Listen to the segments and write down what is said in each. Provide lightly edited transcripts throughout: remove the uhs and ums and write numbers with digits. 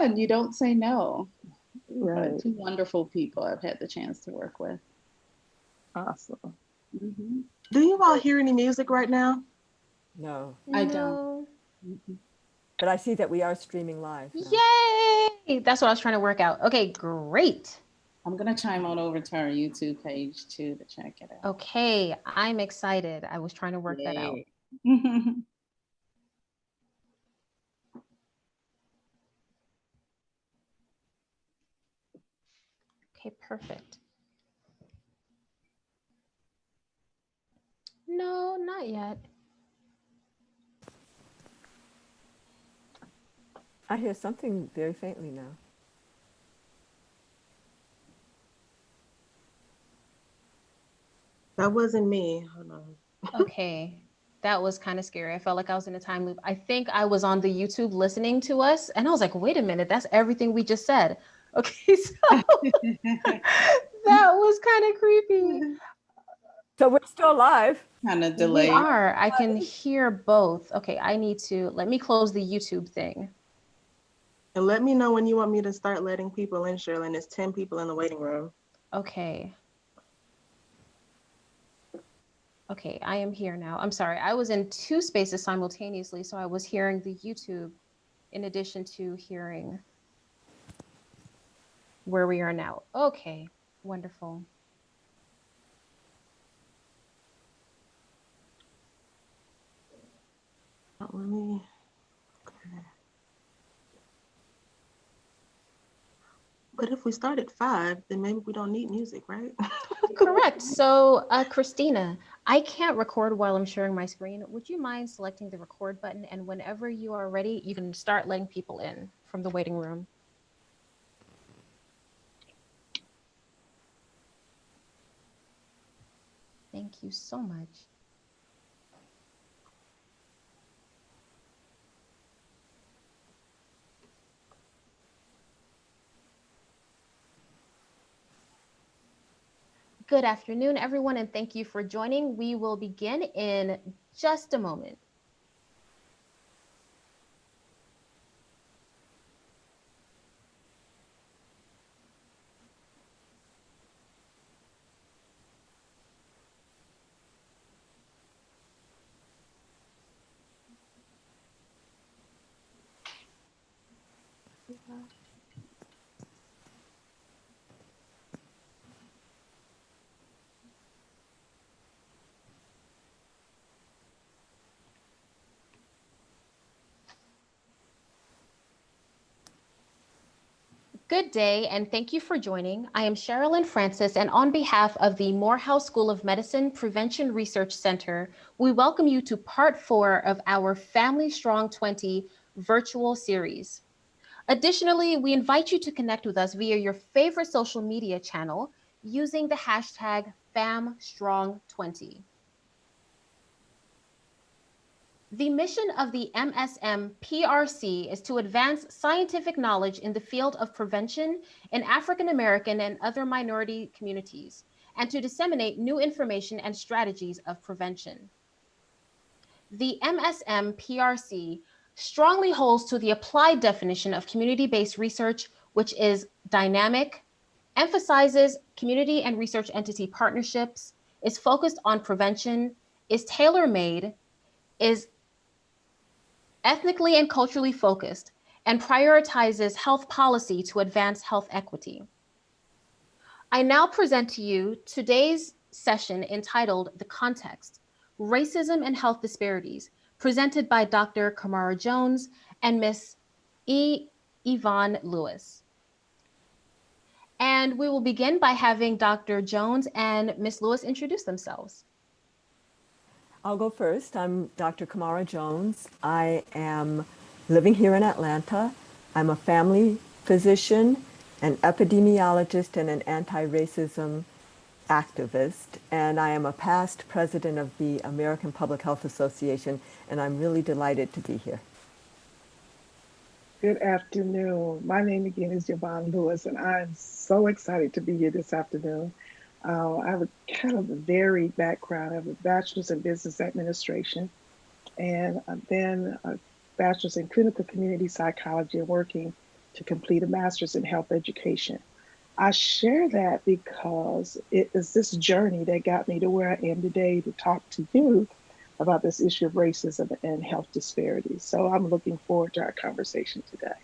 and you don't say no. But Right. two wonderful people I've had the chance to work with. Awesome. Hmm. Do you all hear any music right now? No, I don't. No. Mhm. but I see that we are streaming live now. Yay! That's what I was trying to work out. Okay, great. I'm gonna chime on over to our YouTube page too to check it out. Okay, I'm excited. I was trying to work that out. Yay. Okay, perfect. No, not yet. I hear something very faintly now. That wasn't me. Hold on. Okay. That was kind of scary. I felt like I was in a time loop. I think I was on the YouTube listening to us and I was like, wait a minute, that's everything we just said. Okay, so that was kind of creepy. So we're still live. Kind of We delayed. are. I can hear both. Okay, I need to let me close the YouTube thing. And let me know when you want me to start letting people in, Shirley. There's 10 people in the waiting room. Okay. Okay, I am here now. I'm sorry. I was in two spaces simultaneously, so I was hearing the YouTube in addition to hearing where we are now. Okay, wonderful. Let me. But if we start at 5, then maybe we don't need music, right? Correct. So, Christina, I can't record while I'm sharing my screen. Would you mind selecting the record button? And whenever you are ready, you can start letting people in from the waiting room. Thank you so much. Good afternoon, everyone, and thank you for joining. We will begin in just a moment. Good day, and thank you for joining. I am Sherilyn Francis, and on behalf of the Morehouse School of Medicine Prevention Research Center, we welcome you to part 4 of our Family Strong 20 virtual series. Additionally, we invite you to connect with us via your favorite social media channel using the hashtag FamStrong20. The mission of the MSM PRC is to advance scientific knowledge in the field of prevention in African American and other minority communities, and to disseminate new information and strategies of prevention. The MSM PRC strongly holds to the applied definition of community based research, which is dynamic, emphasizes community and research entity partnerships, is focused on prevention, is tailor made, is ethnically and culturally focused, and prioritizes health policy to advance health equity. I now present to you today's session entitled The Context, Racism and Health Disparities, presented by Dr. Kamara Jones and Ms. Yvonne Lewis. And we will begin by having Dr. Jones and Ms. Lewis introduce themselves. I'll go first. I'm Dr. Kamara Jones. I am living here in Atlanta. I'm a family physician, an epidemiologist, and an anti-racism activist. And I am a past president of the American Public Health Association, and I'm really delighted to be here. Good afternoon. My name again is Yvonne Lewis, and I'm so excited to be here this afternoon. I have a kind of a varied background. I have a bachelor's in business administration, and then a bachelor's in clinical community psychology, and working to complete a master's in health education. I share that because it is this journey that got me to where I am today to talk to you about this issue of racism and health disparities. So I'm looking forward to our conversation today.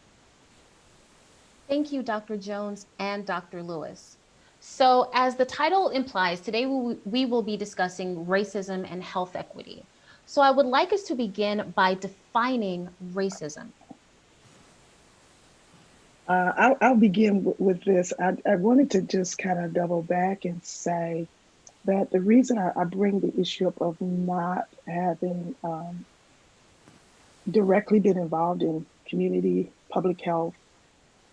Thank you, Dr. Jones and Dr. Lewis. So, as the title implies, today we will be discussing racism and health equity. So, I would like us to begin by defining racism. I'll begin with this. I wanted to just kind of double back and say that the reason I bring the issue up of not having directly been involved in community public health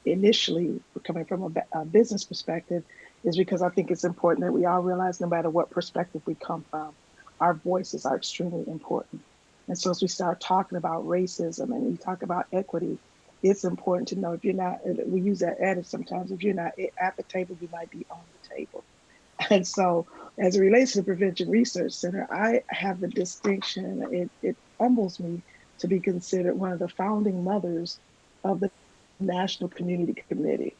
initially, coming from a business perspective, is because I think it's important that we all realize no matter what perspective we come from, our voices are extremely important. And so as we start talking about racism and we talk about equity, it's important to know if you're not, we use that adage sometimes, if you're not at the table, you might be on the table. And so as it relates to the Prevention Research Center, I have the distinction, it humbles me to be considered one of the founding mothers of the National Community Committee.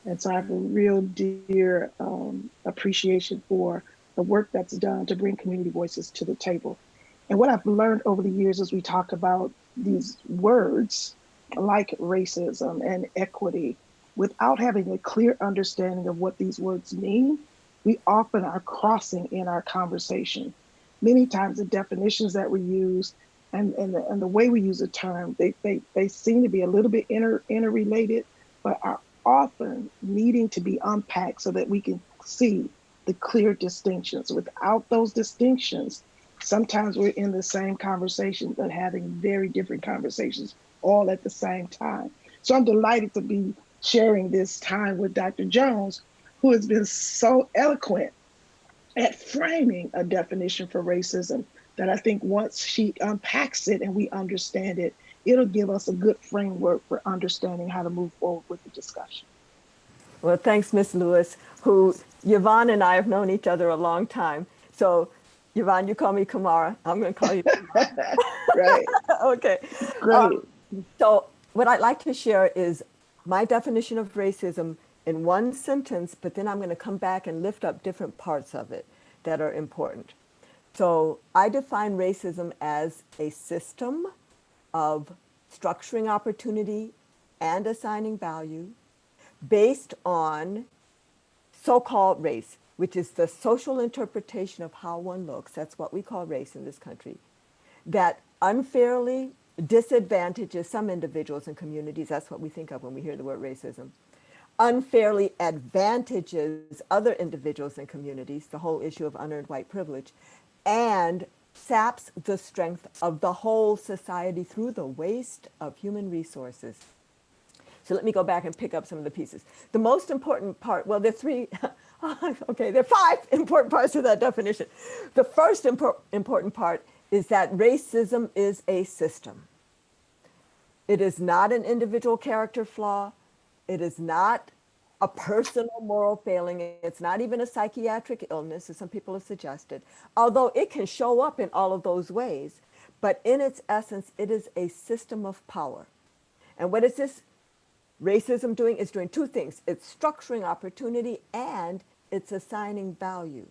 And so I have a real dear appreciation for the work that's done to bring community voices to the table. And what I've learned over the years as we talk about these words like racism and equity, without having a clear understanding of what these words mean, we often are crossing in our conversation. Many times the definitions that we use and the way we use a term, they seem to be a little bit interrelated, but are often needing to be unpacked so that we can see the clear distinctions. Without those distinctions, sometimes we're in the same conversation, but having very different conversations all at the same time. So I'm delighted to be sharing this time with Dr. Jones, who has been so eloquent at framing a definition for racism that I think once she unpacks it and we understand it, it'll give us a good framework for understanding how to move forward with the discussion. Well, thanks, Miss Lewis, who Yvonne and I have known each other a long time. So, Yvonne, you call me Kamara. I'm going to call you Kamara. Right. Okay. Great. So, what I'd like to share is my definition of racism in one sentence, but then I'm going to come back and lift up different parts of it that are important. So I define racism as a system of structuring opportunity and assigning value based on so-called race, which is the social interpretation of how one looks. That's what we call race in this country. That unfairly disadvantages some individuals and communities. That's what we think of when we hear the word racism. Unfairly advantages other individuals and communities, the whole issue of unearned white privilege, and saps the strength of the whole society through the waste of human resources. So let me go back and pick up some of the pieces. The most important part, well, there are three, okay, there are five important parts to that definition. The first important part is that racism is a system. It is not an individual character flaw. It is not a personal moral failing. It's not even a psychiatric illness, as some people have suggested, although it can show up in all of those ways. But in its essence, it is a system of power. And what is this racism doing? It's doing two things. It's structuring opportunity and it's assigning value,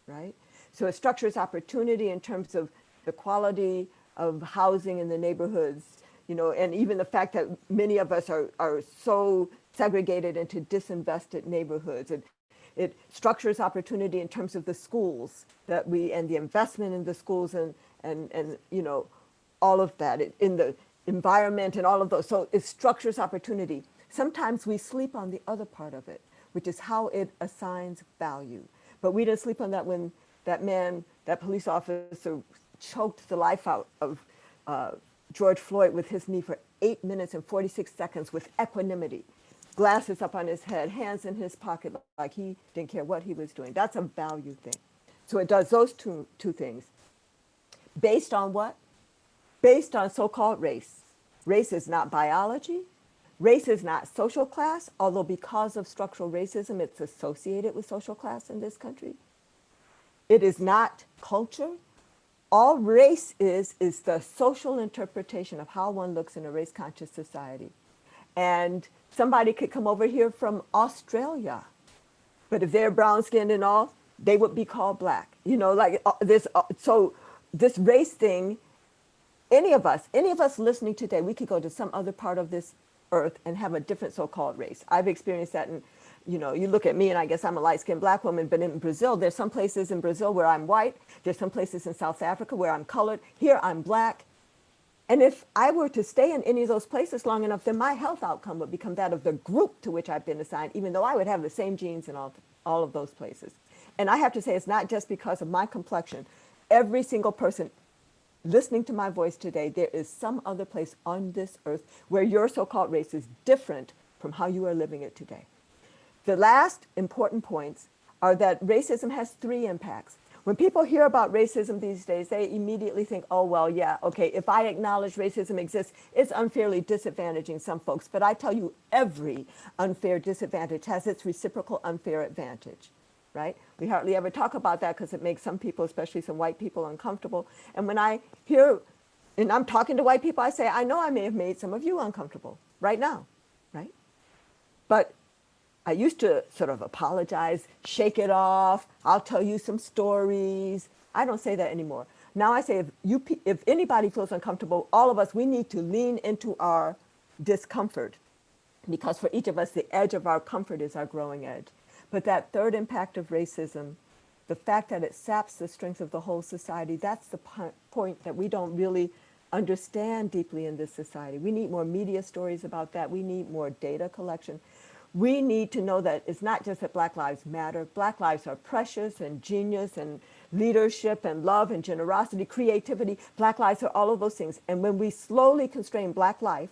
right? So it structures opportunity in terms of the quality of housing in the neighborhoods, you know, and even the fact that many of us are so segregated into disinvested neighborhoods. It structures opportunity in terms of the schools that and the investment in the schools and you know, all of that in the environment and all of those. So it structures opportunity. Sometimes we sleep on the other part of it, which is how it assigns value. But we didn't sleep on that when that police officer choked the life out of George Floyd with his knee for 8 minutes and 46 seconds with equanimity. Glasses up on his head, hands in his pocket, like he didn't care what he was doing. That's a value thing. So it does those two things. Based on what? Based on so-called race. Race is not biology. Race is not social class, although because of structural racism, it's associated with social class in this country. It is not culture. All race is the social interpretation of how one looks in a race-conscious society. And somebody could come over here from Australia, but if they're brown skinned and all, they would be called black. You know, like this. So this race thing, any of us listening today, we could go to some other part of this earth and have a different so-called race. I've experienced that. And you know, you look at me and I guess I'm a light-skinned black woman, but in Brazil, there's some places in Brazil where I'm white. There's some places in South Africa where I'm colored. Here I'm black. And if I were to stay in any of those places long enough, then my health outcome would become that of the group to which I've been assigned, even though I would have the same genes in all of those places. And I have to say, it's not just because of my complexion. Every single person listening to my voice today, there is some other place on this earth where your so-called race is different from how you are living it today. The last important points are that racism has three impacts. When people hear about racism these days, they immediately think, oh, well, yeah, okay, if I acknowledge racism exists, it's unfairly disadvantaging some folks. But I tell you, every unfair disadvantage has its reciprocal unfair advantage, right? We hardly ever talk about that because it makes some people, especially some white people, uncomfortable. And when I hear, and I'm talking to white people, I say, I know I may have made some of you uncomfortable right now, right? But I used to sort of apologize, shake it off. I'll tell you some stories. I don't say that anymore. Now I say, if anybody feels uncomfortable, all of us, we need to lean into our discomfort, because for each of us, the edge of our comfort is our growing edge. But that third impact of racism, the fact that it saps the strength of the whole society, that's the point that we don't really understand deeply in this society. We need more media stories about that. We need more data collection. We need to know that it's not just that Black lives matter. Black lives are precious, and genius and leadership and love and generosity, creativity. Black lives are all of those things. And when we slowly constrain Black life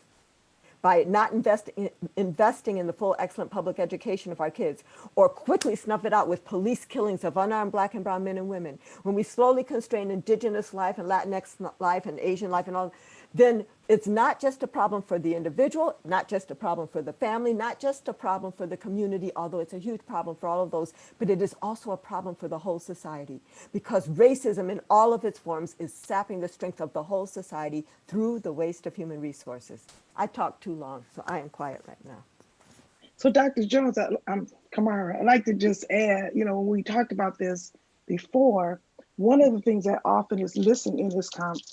by not investing in the full excellent public education of our kids, or quickly snuff it out with police killings of unarmed Black and brown men and women, when we slowly constrain Indigenous life and Latinx life and Asian life and all, then it's not just a problem for the individual, not just a problem for the family, not just a problem for the community, although it's a huge problem for all of those, but it is also a problem for the whole society, because racism in all of its forms is sapping the strength of the whole society through the waste of human resources. I talked too long, so I am quiet right now. So Dr. Jones, I'm Kamara. I'd like to just add, you know, when we talked about this before, one of the things that often is missing in this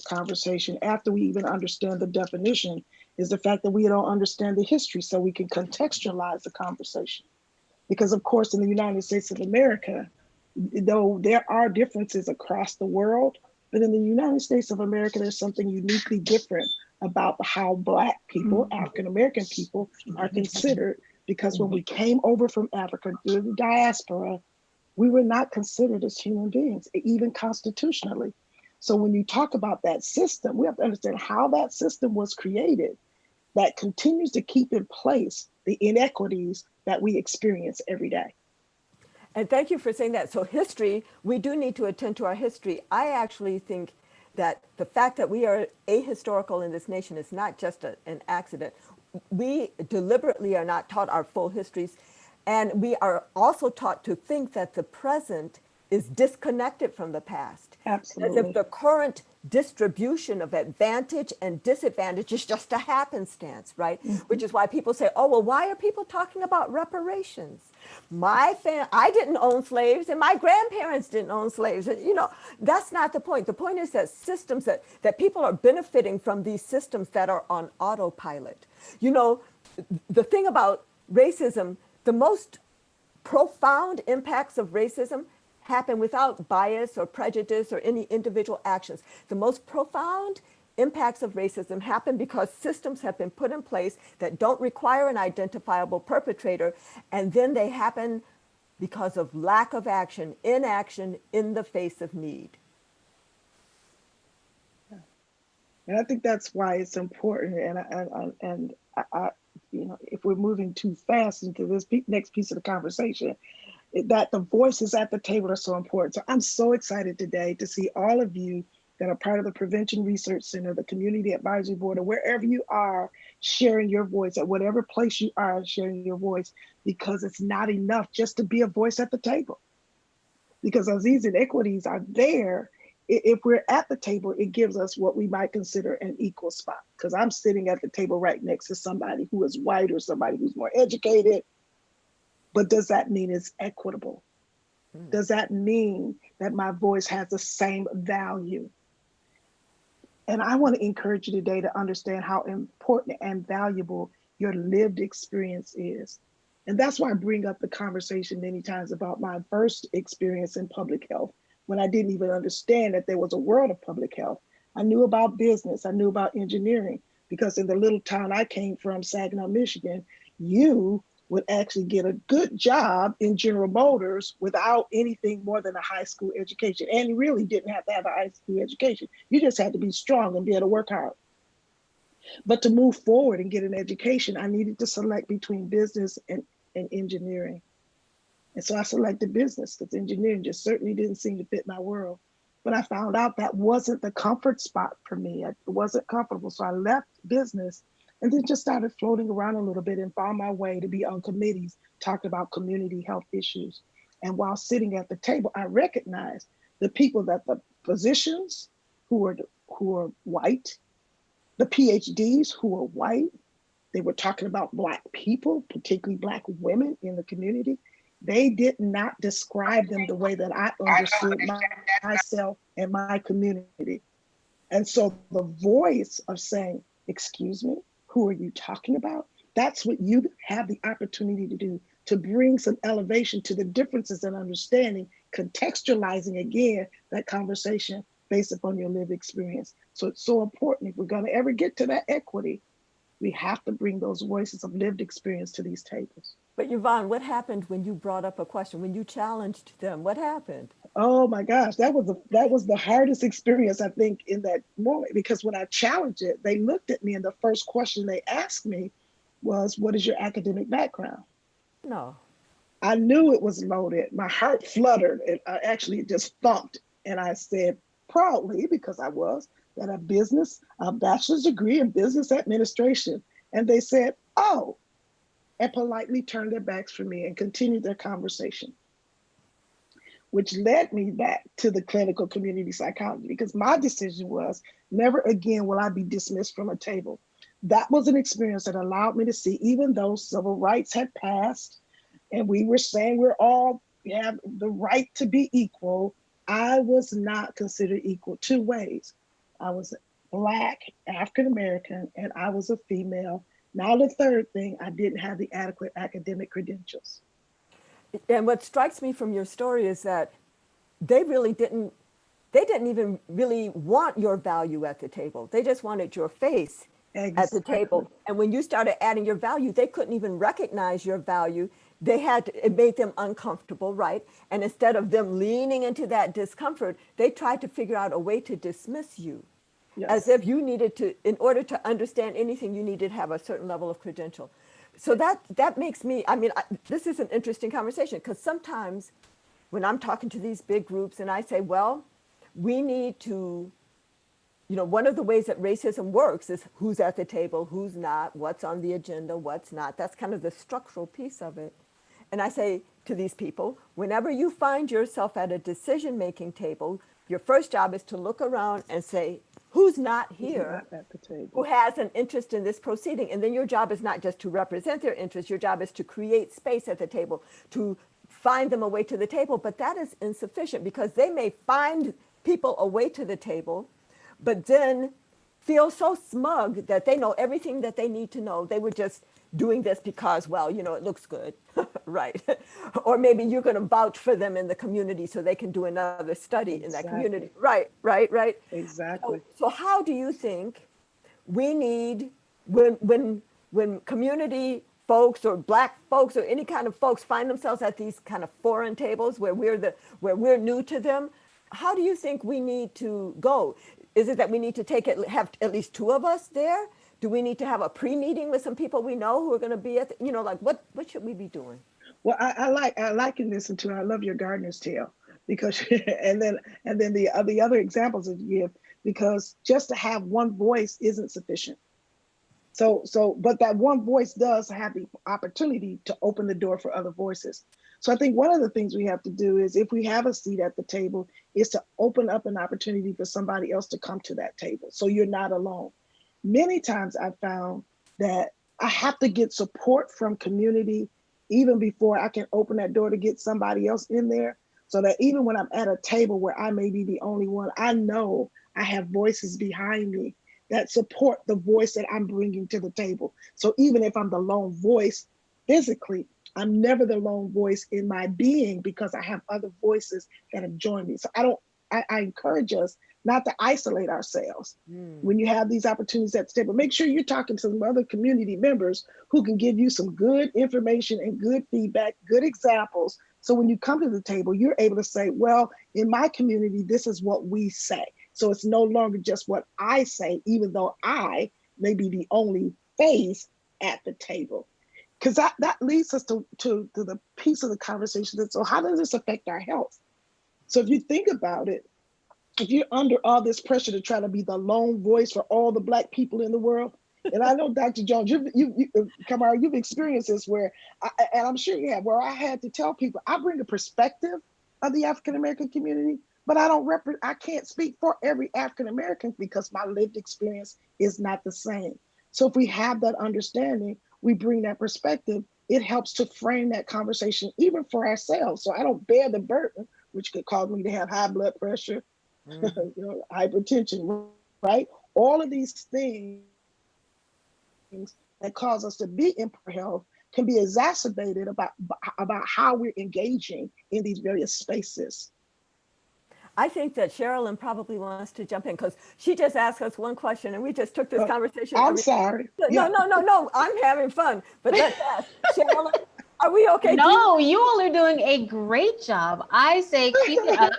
conversation after we even understand the definition is the fact that we don't understand the history so we can contextualize the conversation. Because of course, in the United States of America, though there are differences across the world, but in the United States of America, there's something uniquely different about how Black people, African-American people are considered, because when we came over from Africa through the diaspora, we were not considered as human beings, even constitutionally. So when you talk about that system, we have to understand how that system was created that continues to keep in place the inequities that we experience every day. And thank you for saying that. So history, we do need to attend to our history. I actually think that the fact that we are ahistorical in this nation is not just an accident. We deliberately are not taught our full histories. And we are also taught to think that the present is disconnected from the past. Absolutely. As if the current distribution of advantage and disadvantage is just a happenstance, right? Which is why people say, oh, well, why are people talking about reparations? I didn't own slaves and my grandparents didn't own slaves. And, you know, that's not the point. The point is that systems that people are benefiting from these systems that are on autopilot. You know, the thing about racism, the most profound impacts of racism happen without bias or prejudice or any individual actions. The most profound impacts of racism happen because systems have been put in place that don't require an identifiable perpetrator, and then they happen because of lack of action, inaction in the face of need. And I think that's why it's important. And I you know, if we're moving too fast into this next piece of the conversation, that the voices at the table are so important. So I'm so excited today to see all of you that are part of the Prevention Research Center, the Community Advisory Board, or wherever you are, sharing your voice, at whatever place you are, sharing your voice, because it's not enough just to be a voice at the table. Because as these inequities are there, if we're at the table, it gives us what we might consider an equal spot, because I'm sitting at the table right next to somebody who is white or somebody who's more educated. But does that mean it's equitable? Does that mean that my voice has the same value? And I want to encourage you today to understand how important and valuable your lived experience is. And that's why I bring up the conversation many times about my first experience in public health, when I didn't even understand that there was a world of public health. I knew about business, I knew about engineering, because in the little town I came from, Saginaw, Michigan, you would actually get a good job in General Motors without anything more than a high school education. And you really didn't have to have a high school education. You just had to be strong and be able to work hard. But to move forward and get an education, I needed to select between business and engineering. And so I selected business because engineering just certainly didn't seem to fit my world. But I found out that wasn't the comfort spot for me. It wasn't comfortable. So I left business and then just started floating around a little bit and found my way to be on committees talking about community health issues. And while sitting at the table, I recognized the people, that the physicians who are white, the PhDs who were white, they were talking about Black people, particularly Black women in the community. They did not describe them the way that I understood myself and my community. And so the voice of saying, excuse me, who are you talking about? That's what you have the opportunity to do, to bring some elevation to the differences in understanding, contextualizing again that conversation based upon your lived experience. So it's so important, if we're going to ever get to that equity, we have to bring those voices of lived experience to these tables. But Yvonne, what happened when you brought up a question, when you challenged them? What happened? Oh my gosh, that was the hardest experience, I think, in that moment, because when I challenged it, they looked at me and the first question they asked me was, what is your academic background? No. I knew it was loaded. My heart fluttered. It actually just thumped. And I said proudly, because I was, that a bachelor's degree in business administration. And they said, oh, and politely turned their backs from me and continued their conversation, which led me back to the clinical community psychology, because my decision was, never again will I be dismissed from a table. That was an experience that allowed me to see, even though civil rights had passed and we were saying we have the right to be equal, I was not considered equal two ways. I was Black, African American, and I was a female. Now the third thing, I didn't have the adequate academic credentials. And what strikes me from your story is that they didn't even really want your value at the table. They just wanted your face at the Exactly. table. And when you started adding your value, they couldn't even recognize your value. It made them uncomfortable, right? And instead of them leaning into that discomfort, they tried to figure out a way to dismiss you. As Yes. if you needed to, in order to understand anything, you needed to have a certain level of credential. So that makes me, this is an interesting conversation, because sometimes when I'm talking to these big groups and I say, well, we need to, one of the ways that racism works is who's at the table, who's not, what's on the agenda, what's not. That's kind of the structural piece of it. And I say to these people, whenever you find yourself at a decision-making table, your first job is to look around and say, who's not Who's here, not at the who table? has an interest in this proceeding? And then your job is not just to represent their interest, your job is to create space at the table, to find them a way to the table. But that is insufficient, because they may find people a way to the table, but then feel so smug that they know everything that they need to know. They were just doing this because, well, it looks good, right? Or maybe you're going to vouch for them in the community so they can do another study in that community. Exactly. Right, right, right. Exactly. So how do you think we need, when community folks or Black folks or any kind of folks find themselves at these kind of foreign tables where we're new to them, how do you think we need to go? Is it that we need to have at least two of us there? Do we need to have a pre-meeting with some people we know who are going to be at, what should we be doing? Well, I like and listen to. I love your gardener's tale, because and then the other examples that you give, because just to have one voice isn't sufficient. But that one voice does have the opportunity to open the door for other voices. So I think one of the things we have to do is, if we have a seat at the table, is to open up an opportunity for somebody else to come to that table. So you're not alone. Many times I've found that I have to get support from community even before I can open that door to get somebody else in there. So that even when I'm at a table where I may be the only one, I know I have voices behind me that support the voice that I'm bringing to the table. So even if I'm the lone voice physically, I'm never the lone voice in my being, because I have other voices that have joined me. So I encourage us not to isolate ourselves. When you have these opportunities at the table, make sure you're talking to some other community members who can give you some good information and good feedback, good examples. So when you come to the table, you're able to say, well, in my community, this is what we say. So it's no longer just what I say, even though I may be the only face at the table. Because that leads us to the piece of the conversation. That, so how does this affect our health? So if you think about it, if you're under all this pressure to try to be the lone voice for all the Black people in the world, and I know Dr. Jones, Kamara, you've experienced this where, and I'm sure you have, where I had to tell people, I bring a perspective of the African American community, but I can't speak for every African American because my lived experience is not the same. So if we have that understanding, we bring that perspective, it helps to frame that conversation even for ourselves. So I don't bear the burden, which could cause me to have high blood pressure, hypertension, right? All of these things that cause us to be in poor health can be exacerbated about how we're engaging in these various spaces. I think that Sherilyn probably wants to jump in because she just asked us one question and we just took this conversation. I'm sorry. No, I'm having fun. But let's ask Sherilyn, are we okay? No, you all are doing a great job. I say keep it up.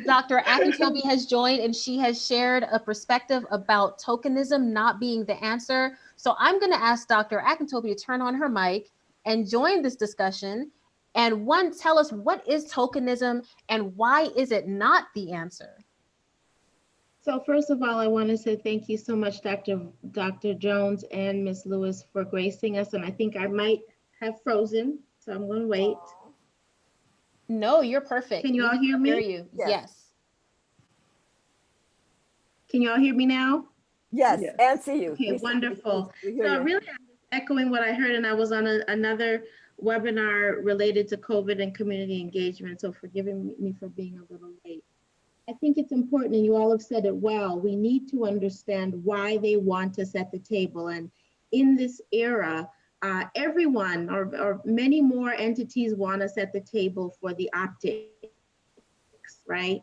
Dr. Akintobi has joined and she has shared a perspective about tokenism not being the answer. So I'm going to ask Dr. Akintobi to turn on her mic and join this discussion. And one, tell us, what is tokenism and why is it not the answer? So first of all, I want to say thank you so much, Dr. Jones and Ms. Lewis, for gracing us. And I think I might have frozen, so I'm going to wait. No, you're perfect. Can you all hear me? Hear you. Yes. Can you all hear me now? Yes, and see you. Okay, wonderful. So really, I'm just echoing what I heard, and I was on another webinar related to COVID and community engagement, so forgiving me for being a little late. I think it's important, and you all have said it well, we need to understand why they want us at the table. And in this era, everyone or many more entities want us at the table for the optics, right?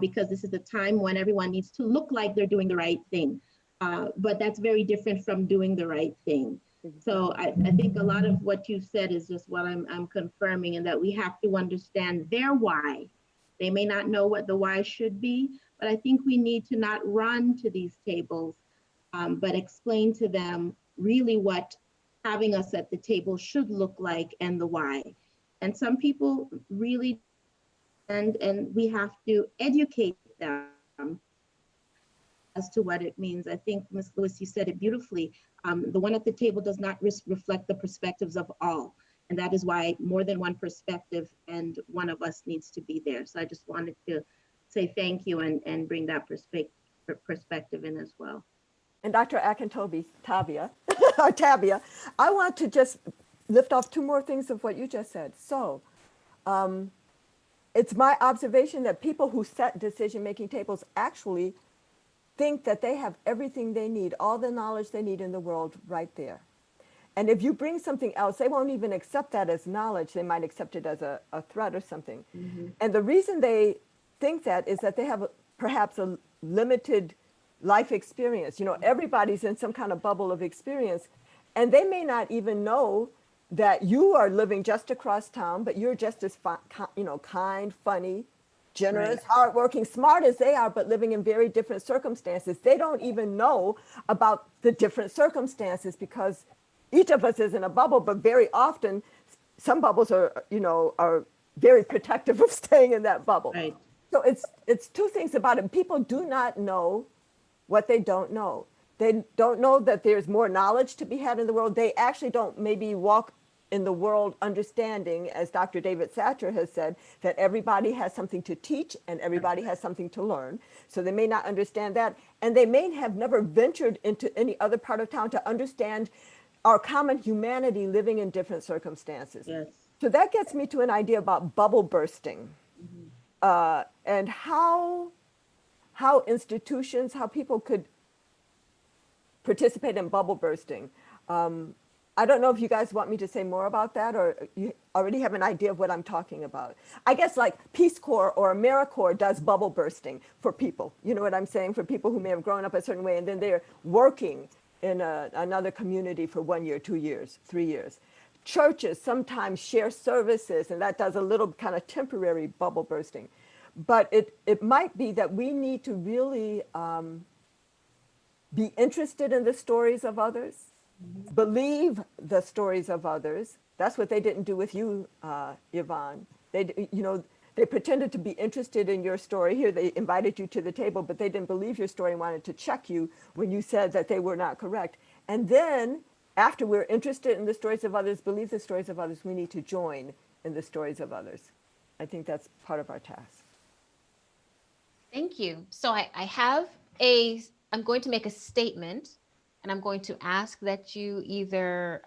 Because this is the time when everyone needs to look like they're doing the right thing. But that's very different from doing the right thing. So I think a lot of what you said is just what I'm confirming, and that we have to understand their why. They may not know what the why should be, but I think we need to not run to these tables, but explain to them really what having us at the table should look like and the why. And some people really, and we have to educate them as to what it means. I think, Ms. Lewis, you said it beautifully. The one at the table does not reflect the perspectives of all. And that is why more than one perspective and one of us needs to be there. So I just wanted to say thank you and bring that perspective in as well. And Dr. Akintobi, Tabia, I want to just lift off two more things of what you just said. So it's my observation that people who set decision-making tables actually think that they have everything they need, all the knowledge they need in the world right there. And if you bring something else, they won't even accept that as knowledge. They might accept it as a threat or something. Mm-hmm. And the reason they think that is that they have perhaps a limited life experience. You know, everybody's in some kind of bubble of experience. And they may not even know that you are living just across town, but you're just as kind, funny, generous, right, hardworking, smart as they are, but living in very different circumstances. They don't even know about the different circumstances because each of us is in a bubble, but very often some bubbles are very protective of staying in that bubble. Right. So it's two things about it. People do not know what they don't know. They don't know that there's more knowledge to be had in the world. They actually don't maybe walk in the world understanding, as Dr. David Satcher has said, that everybody has something to teach and everybody has something to learn. So they may not understand that. And they may have never ventured into any other part of town to understand our common humanity living in different circumstances. Yes. So that gets me to an idea about bubble bursting, and how institutions, how people could participate in bubble bursting. I don't know if you guys want me to say more about that, or you already have an idea of what I'm talking about. I guess like Peace Corps or AmeriCorps does bubble bursting for people. You know what I'm saying? For people who may have grown up a certain way and then they're working in another community for 1 year, 2 years, 3 years. Churches sometimes share services, and that does a little kind of temporary bubble bursting. But it might be that we need to really be interested in the stories of others, believe the stories of others. That's what they didn't do with you, Yvonne. They pretended to be interested in your story. Here, they invited you to the table, but they didn't believe your story and wanted to check you when you said that they were not correct. And then, after we're interested in the stories of others, believe the stories of others, we need to join in the stories of others. I think that's part of our task. Thank you. So I'm going to make a statement, and I'm going to ask that you either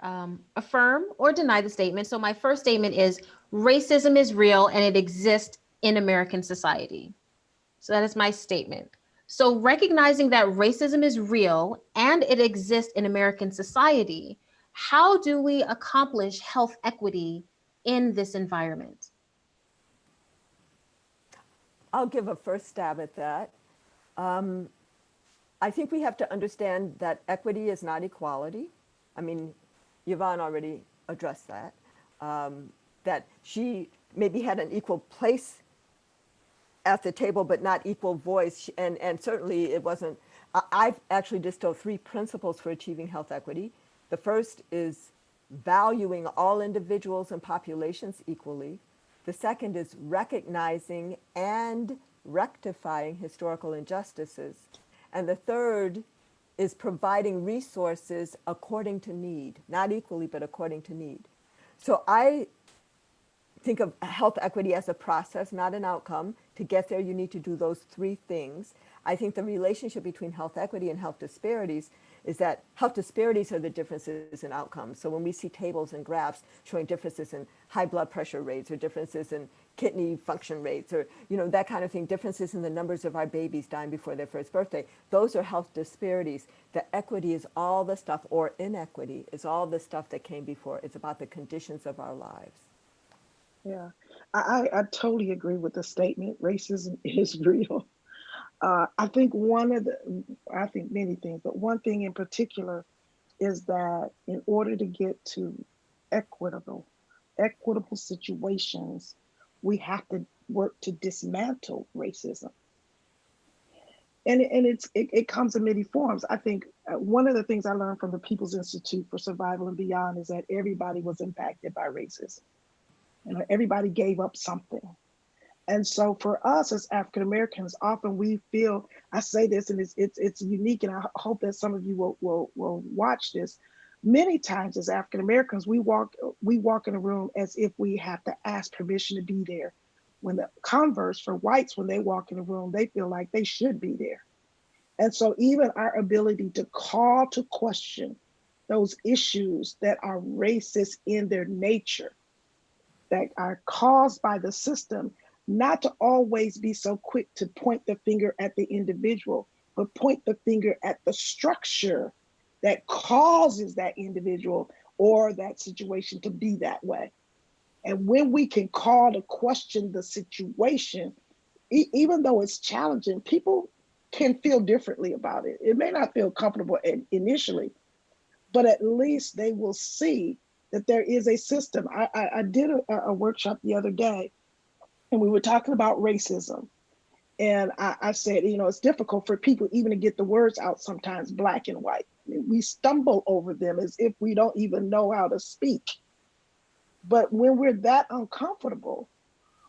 affirm or deny the statement. So my first statement is racism is real and it exists in American society. So that is my statement. So recognizing that racism is real and it exists in American society, how do we accomplish health equity in this environment? I'll give a first stab at that. I think we have to understand that equity is not equality. I mean, Yvonne already addressed that, that she maybe had an equal place at the table, but not equal voice. And certainly it wasn't. I've actually distilled 3 principles for achieving health equity. The first is valuing all individuals and populations equally. The second is recognizing and rectifying historical injustices. And the third is providing resources according to need, not equally, but according to need. So I think of health equity as a process, not an outcome. To get there, you need to do those 3 things. I think the relationship between health equity and health disparities is that health disparities are the differences in outcomes. So when we see tables and graphs showing differences in high blood pressure rates or differences in kidney function rates or that kind of thing, differences in the numbers of our babies dying before their first birthday, those are health disparities. The equity is all the stuff, or inequity is all the stuff that came before. It's about the conditions of our lives. Yeah, I totally agree with the statement. Racism is real. I think I think many things, but one thing in particular is that in order to get to equitable situations, we have to work to dismantle racism. And it comes in many forms. I think one of the things I learned from the People's Institute for Survival and Beyond is that everybody was impacted by racism. Everybody gave up something. And so for us as African Americans, often we feel, I say this and it's unique, and I hope that some of you will watch this. Many times as African Americans, we walk in a room as if we have to ask permission to be there. When the converse for whites, when they walk in a room, they feel like they should be there. And so even our ability to call to question those issues that are racist in their nature, that are caused by the system, not to always be so quick to point the finger at the individual, but point the finger at the structure that causes that individual or that situation to be that way. And when we can call to question the situation, even though it's challenging, people can feel differently about it. It may not feel comfortable initially, but at least they will see that there is a system. I did a workshop the other day, and we were talking about racism. And I said, it's difficult for people even to get the words out sometimes, black and white. I mean, we stumble over them as if we don't even know how to speak. But when we're that uncomfortable,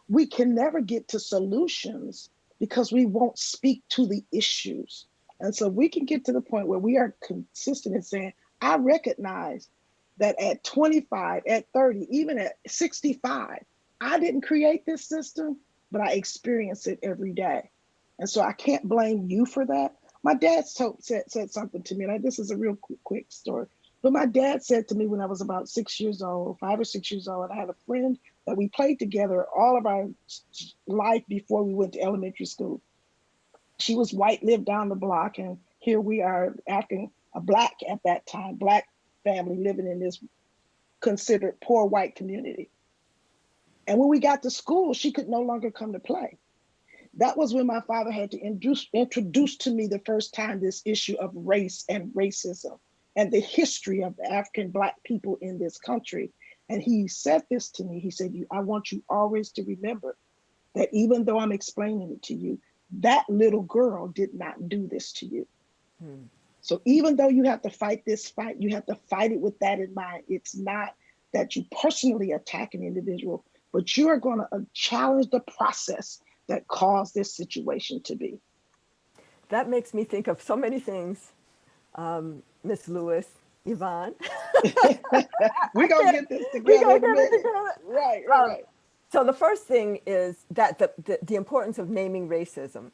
we can never get to solutions because we won't speak to the issues. And so we can get to the point where we are consistent in saying, I recognize that at 25, at 30, even at 65, I didn't create this system, but I experience it every day. And so I can't blame you for that. My dad said something to me, and this is a real quick story. But my dad said to me when I was about 6 years old, 5 or 6 years old, I had a friend that we played together all of our life before we went to elementary school. She was white, lived down the block, and here we are, a black at that time, black family living in this considered poor white community. And when we got to school, she could no longer come to play. That was when my father had to introduce to me the first time this issue of race and racism and the history of the African Black people in this country. And he said this to me. He said, I want you always to remember that even though I'm explaining it to you, that little girl did not do this to you. So even though you have to fight this fight, you have to fight it with that in mind. It's not that you personally attack an individual, but you are going to challenge the process that caused this situation to be. That makes me think of so many things, Miss Lewis, Yvonne. We're going to get this together in a minute. Right. So the first thing is that the importance of naming racism.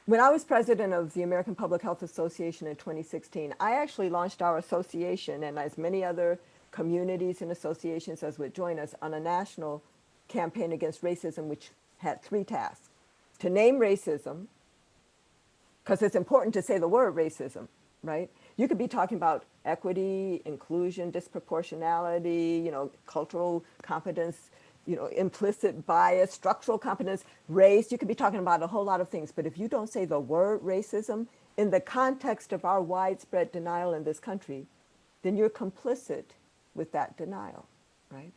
When I was president of the American Public Health Association in 2016, I actually launched our association, and as many other communities and associations as would join us, on a national campaign against racism, which had 3 tasks. To name racism, because it's important to say the word racism, right? You could be talking about equity, inclusion, disproportionality, cultural competence, implicit bias, structural competence, race. You could be talking about a whole lot of things. But if you don't say the word racism in the context of our widespread denial in this country, then you're complicit with that denial, right?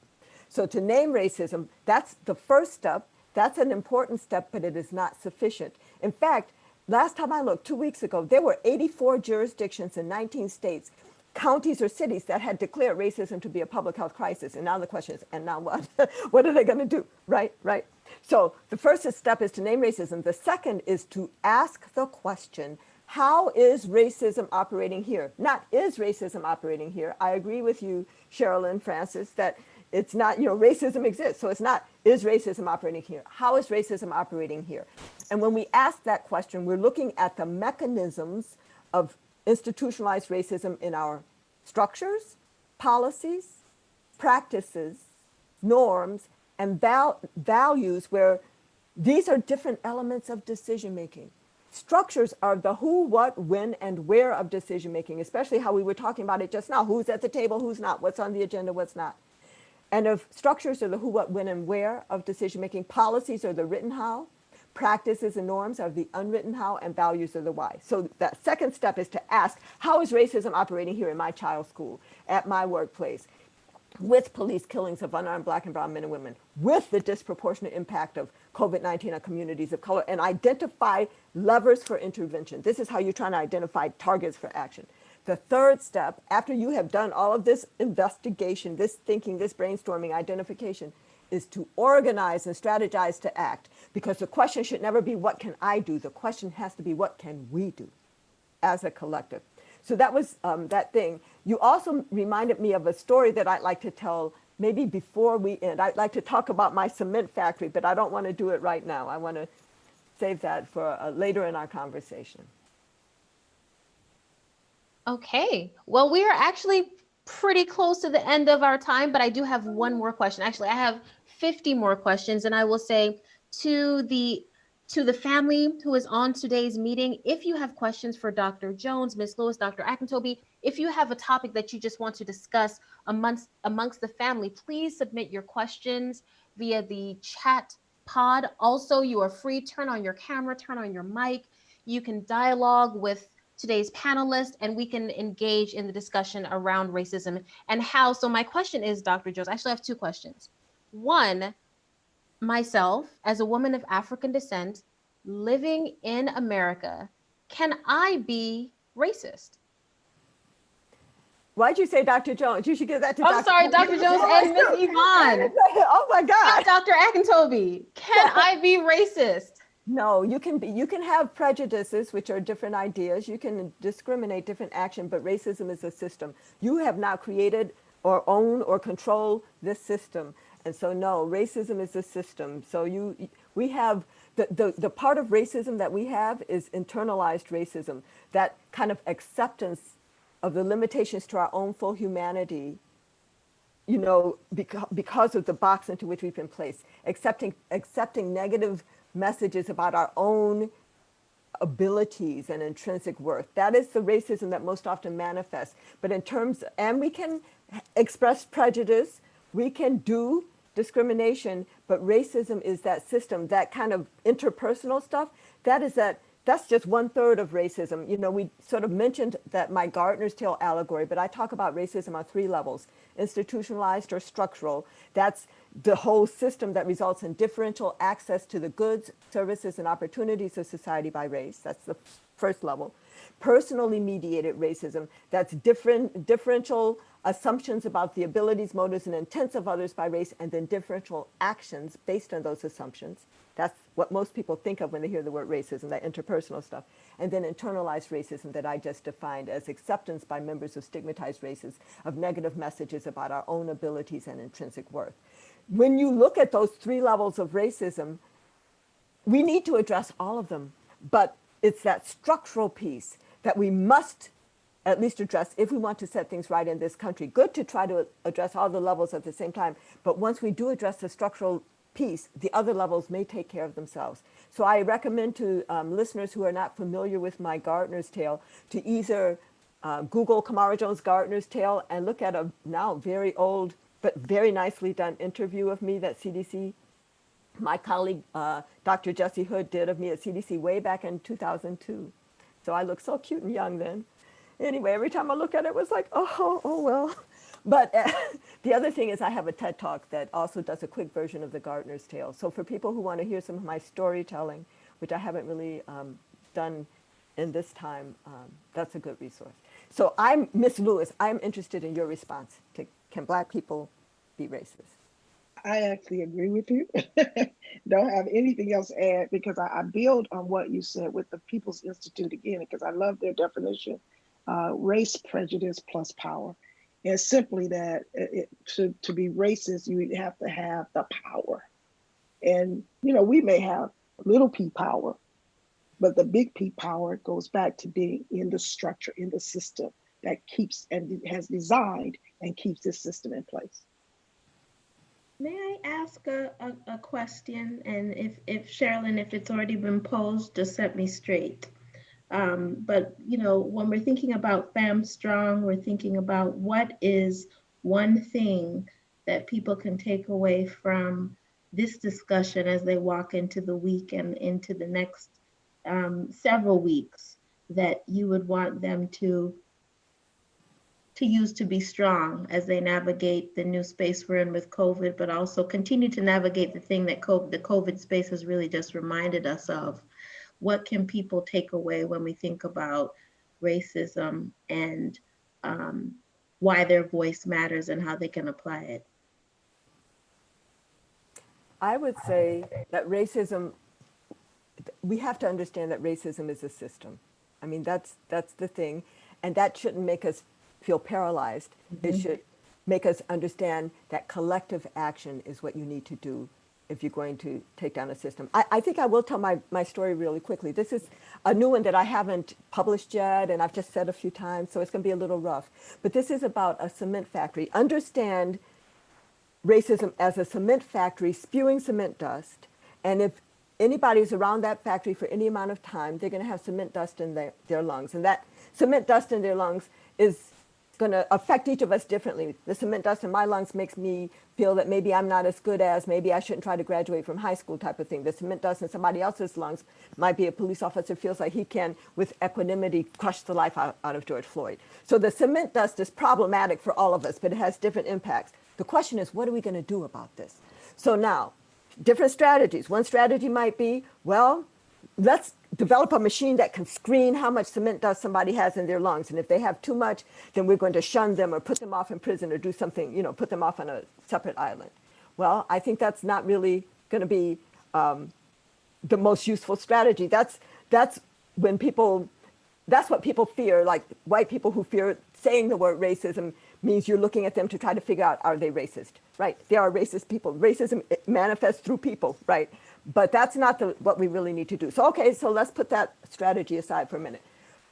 So to name racism, that's the first step. That's an important step, but it is not sufficient. In fact, last time I looked, 2 weeks ago, there were 84 jurisdictions in 19 states, counties or cities that had declared racism to be a public health crisis. And now the question is, and now what? What are they going to do? Right? So the first step is to name racism. The second is to ask the question, how is racism operating here? Not is racism operating here. I agree with you, Sherilyn Francis, that it's not, racism exists. So it's not, is racism operating here? How is racism operating here? And when we ask that question, we're looking at the mechanisms of institutionalized racism in our structures, policies, practices, norms, and values, where these are different elements of decision-making. Structures are the who, what, when, and where of decision-making, especially how we were talking about it just now. Who's at the table, who's not, what's on the agenda, what's not. And if structures are the who, what, when, and where of decision-making, policies are the written how, practices and norms are the unwritten how, and values are the why. So that second step is to ask, how is racism operating here in my child's school, at my workplace, with police killings of unarmed Black and brown men and women, with the disproportionate impact of COVID-19 on communities of color, and identify levers for intervention. This is how you're trying to identify targets for action. The third step, after you have done all of this investigation, this thinking, this brainstorming, identification, is to organize and strategize to act. Because the question should never be, what can I do? The question has to be, what can we do as a collective? So that was that thing. You also reminded me of a story that I'd like to tell maybe before we end. I'd like to talk about my cement factory, but I don't want to do it right now. I want to save that for later in our conversation. Okay, well, we are actually pretty close to the end of our time, but I do have one more question. Actually, I have 50 more questions, and I will say to the family who is on today's meeting, if you have questions for Dr. Jones, Ms. Lewis, Dr. Akintobi, if you have a topic that you just want to discuss amongst the family, please submit your questions via the chat pod. Also, you are free, turn on your camera, turn on your mic. You can dialogue with today's panelists, and we can engage in the discussion around racism and how. So my question is, Dr. Jones, I actually have 2 questions. One, myself, as a woman of African descent, living in America, can I be racist? Why'd you say Dr. Jones? You should give that to Dr. Sorry, Dr. Jones and Ms. Yvonne. Oh my God. Dr. Akintobi, can I be racist? No, you can have prejudices, which are different ideas. You can discriminate different action, but racism is a system. You have not created or own or control this system. And so no, racism is a system. So we have the part of racism that we have is internalized racism, that kind of acceptance of the limitations to our own full humanity, you know, because of the box into which we've been placed, accepting negative messages about our own abilities and intrinsic worth. That is the racism that most often manifests. But in terms, and we can express prejudice, we can do discrimination, but racism is that system, that kind of interpersonal stuff. That's just 1/3 of racism. You know, we sort of mentioned that my Gartner's tale allegory, but I talk about racism on 3 levels: institutionalized or structural. That's the whole system that results in differential access to the goods, services, and opportunities of society by race. That's the first level. Personally mediated racism, that's differential assumptions about the abilities, motives, and intents of others by race, and then differential actions based on those assumptions. That's what most people think of when they hear the word racism, that interpersonal stuff. And then internalized racism that I just defined as acceptance by members of stigmatized races of negative messages about our own abilities and intrinsic worth. When you look at those 3 levels of racism, we need to address all of them, but it's that structural piece that we must at least address if we want to set things right in this country. Good to try to address all the levels at the same time, but once we do address the structural piece, the other levels may take care of themselves. So I recommend to listeners who are not familiar with my Gartner's tale to either Google Kamara Jones Gartner's tale and look at a now very old but very nicely done interview of me that CDC, my colleague, Dr. Jesse Hood, did of me at CDC way back in 2002. So I looked so cute and young then. Anyway, every time I look at it, it was like, oh well. But the other thing is I have a TED Talk that also does a quick version of the Gartner's tale. So for people who want to hear some of my storytelling, which I haven't really done in this time, that's a good resource. So I'm Miss Lewis. I'm interested in your response to can Black people be racist? I actually agree with you. Don't have anything else to add because I build on what you said with the People's Institute again, because I love their definition, race prejudice plus power. And simply that to be racist, you have to have the power. And, you know, we may have little p power, but the big P power goes back to being in the structure, in the system that keeps and has designed and keeps this system in place. May I ask a question? And if Sherilyn, if it's already been posed, just set me straight. But you know, when we're thinking about Fam Strong, we're thinking about what is one thing that people can take away from this discussion as they walk into the week and into the next several weeks that you would want them to use to be strong as they navigate the new space we're in with COVID, but also continue to navigate the thing that the COVID space has really just reminded us of. What can people take away when we think about racism and why their voice matters and how they can apply it? I would say that racism, we have to understand that racism is a system. I mean, that's the thing. And that shouldn't make us feel paralyzed. Mm-hmm. It should make us understand that collective action is what you need to do if you're going to take down a system. I think I will tell my story really quickly. This is a new one that I haven't published yet, and I've just said a few times, so it's going to be a little rough. But this is about a cement factory. Understand racism as a cement factory spewing cement dust, and if anybody's around that factory for any amount of time, they're going to have cement dust in their lungs. And that cement dust in their lungs is going to affect each of us differently. The cement dust in my lungs makes me feel that maybe I'm not as good as, maybe I shouldn't try to graduate from high school type of thing. The cement dust in somebody else's lungs might be a police officer feels like he can, with equanimity, crush the life out of George Floyd. So the cement dust is problematic for all of us, but it has different impacts. The question is, what are we going to do about this? So now, different strategies. One strategy might be, well, let's develop a machine that can screen how much cement dust somebody has in their lungs. And if they have too much, then we're going to shun them or put them off in prison or do something, you know, put them off on a separate island. Well, I think that's not really going to be the most useful strategy. That's when people, that's what people fear, like white people who fear saying the word racism means you're looking at them to try to figure out, are they racist, right? They are racist people. Racism manifests through people, right? But that's not what we really need to do. So, okay, so let's put that strategy aside for a minute.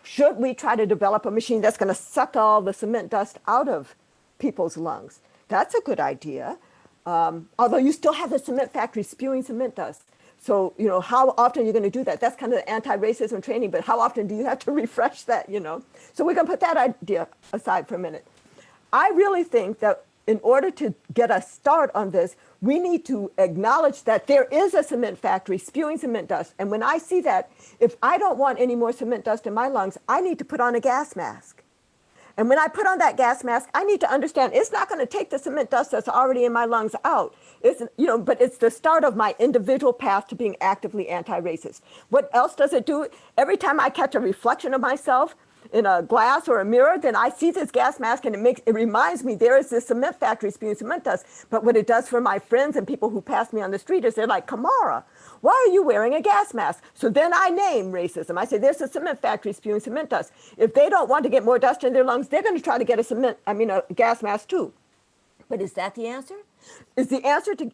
Should we try to develop a machine that's going to suck all the cement dust out of people's lungs? That's a good idea. Although you still have the cement factory spewing cement dust. So, you know, how often are you going to do that? That's kind of the anti-racism training, but how often do you have to refresh that, you know? So we're going to put that idea aside for a minute. I really think that in order to get a start on this, we need to acknowledge that there is a cement factory spewing cement dust. And when I see that, if I don't want any more cement dust in my lungs, I need to put on a gas mask. And when I put on that gas mask, I need to understand it's not going to take the cement dust that's already in my lungs out. It's, you know, but it's the start of my individual path to being actively anti-racist. What else does it do? Every time I catch a reflection of myself in a glass or a mirror, then I see this gas mask and it reminds me there is this cement factory spewing cement dust. But what it does for my friends and people who pass me on the street is they're like, Kamara, why are you wearing a gas mask? So then I name racism. I say, there's a cement factory spewing cement dust. If they don't want to get more dust in their lungs, they're going to try to get a gas mask too. But is that the answer? Is the answer to,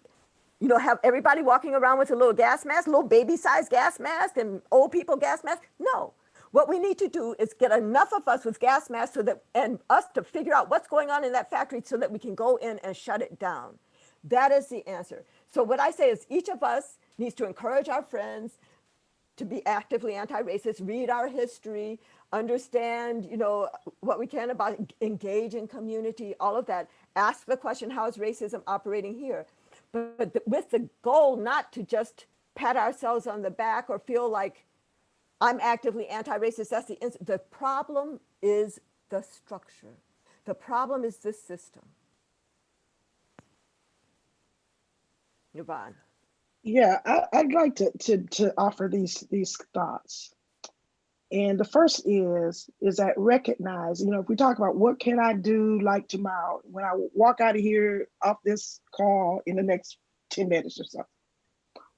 you know, have everybody walking around with a little gas mask, little baby-sized gas mask and old people gas mask? No. What we need to do is get enough of us with gas masks so that, and us to figure out what's going on in that factory so that we can go in and shut it down. That is the answer. So what I say is each of us needs to encourage our friends to be actively anti-racist, read our history, understand, you know, what we can about engage in community, all of that. Ask the question, how is racism operating here? But with the goal not to just pat ourselves on the back or feel like I'm actively anti-racist. That's the problem is the structure. The problem is the system. Yvonne. Yeah, I'd like to offer these thoughts. And the first is that recognize, you know, if we talk about what can I do like tomorrow, when I walk out of here off this call in the next 10 minutes or so,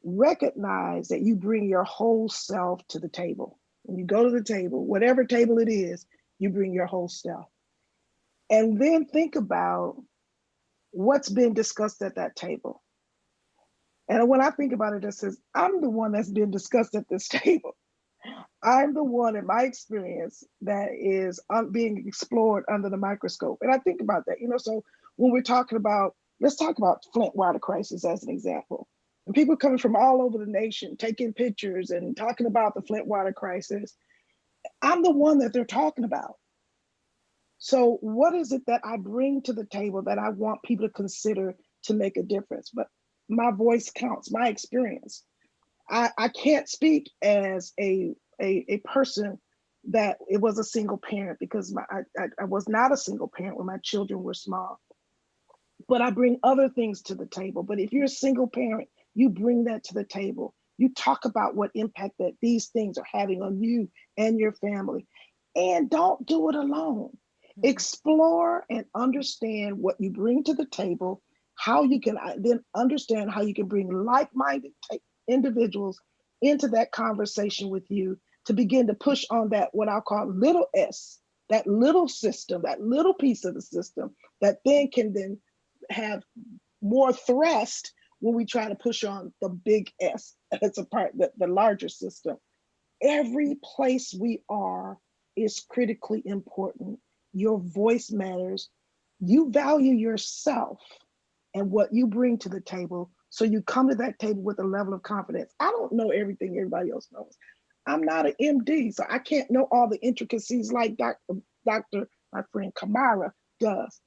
recognize that you bring your whole self to the table. When you go to the table, whatever table it is, you bring your whole self. And then think about what's been discussed at that table. And when I think about it, it says, I'm the one that's been discussed at this table. I'm the one in my experience that is being explored under the microscope. And I think about that, you know, so when we're talking about, let's talk about Flint water crisis as an example. And people coming from all over the nation, taking pictures and talking about the Flint water crisis. I'm the one that they're talking about. So what is it that I bring to the table that I want people to consider to make a difference? But my voice counts, my experience. I can't speak as a person that it was a single parent, because I was not a single parent when my children were small. But I bring other things to the table. But if you're a single parent, you bring that to the table. You talk about what impact that these things are having on you and your family. And don't do it alone. Mm-hmm. Explore and understand what you bring to the table, how you can then understand how you can bring like-minded individuals into that conversation with you to begin to push on that, what I'll call little s, that little system, that little piece of the system that then can then have more thrust when we try to push on the big S. It's a part that the larger system. Every place we are is critically important. Your voice matters. You value yourself and what you bring to the table. So you come to that table with a level of confidence. I don't know everything everybody else knows. I'm not an MD, so I can't know all the intricacies like Dr. my friend Kamara does.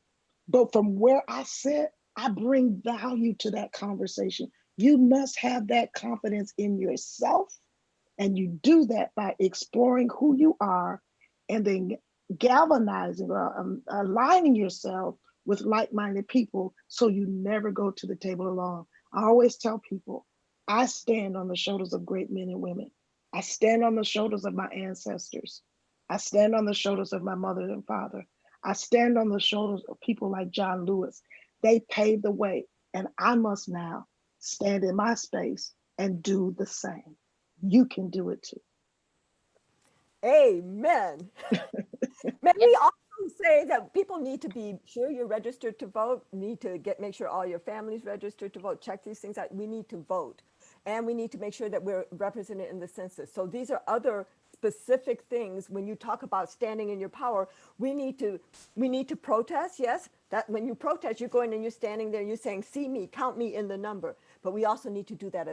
But from where I sit, I bring value to that conversation. You must have that confidence in yourself. And you do that by exploring who you are and then galvanizing or aligning yourself with like-minded people so you never go to the table alone. I always tell people, I stand on the shoulders of great men and women. I stand on the shoulders of my ancestors. I stand on the shoulders of my mother and father. I stand on the shoulders of people like John Lewis. They paved the way, and I must now stand in my space and do the same. you can do it too. Amen. May we also say that people need to be sure you're registered to vote, need to make sure all your family's registered to vote, check these things out. We need to vote. And we need to make sure that we're represented in the census. So these are other specific things. When you talk about standing in your power, we need to protest. Yes, that when you protest, you're going and you're standing there, you're saying, see me, count me in the number. But we also need to do that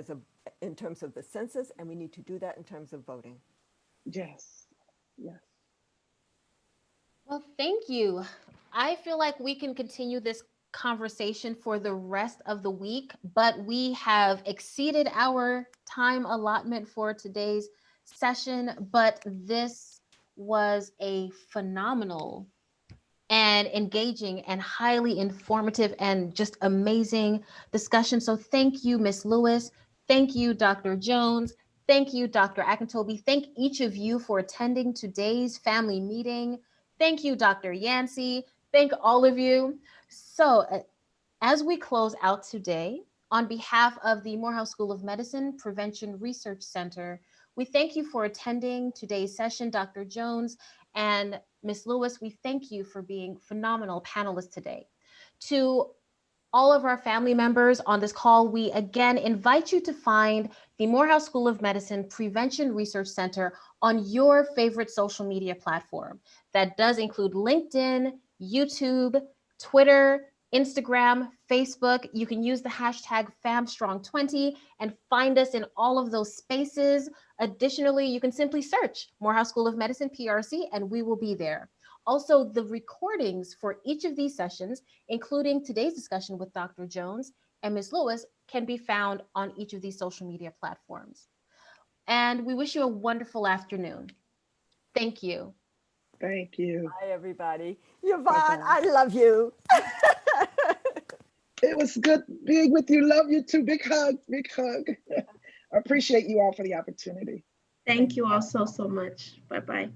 in terms of the census, and we need to do that in terms of voting. Yes, yes. Well, thank you. I feel like we can continue this conversation for the rest of the week, but we have exceeded our time allotment for today's session. But this was a phenomenal and engaging and highly informative and just amazing discussion. So thank you, Ms. Lewis. Thank you, Dr. Jones. Thank you, Dr. Akintobi. Thank each of you for attending today's family meeting. Thank you, Dr. Yancey. Thank all of you. So as we close out today, on behalf of the Morehouse School of Medicine Prevention Research Center, we thank you for attending today's session, Dr. Jones and Ms. Lewis. We thank you for being phenomenal panelists today. To all of our family members on this call, we again invite you to find the Morehouse School of Medicine Prevention Research Center on your favorite social media platform. That does include LinkedIn, YouTube, Twitter, Instagram, Facebook. You can use the hashtag FamStrong20 and find us in all of those spaces. Additionally, you can simply search Morehouse School of Medicine PRC and we will be there. Also, the recordings for each of these sessions, including today's discussion with Dr. Jones and Ms. Lewis, can be found on each of these social media platforms. And we wish you a wonderful afternoon. Thank you. Thank you. Bye, everybody. Yvonne, I love you. It was good being with you. Love you too. Big hug, big hug. I appreciate you all for the opportunity. Thank you all so much. Bye-bye.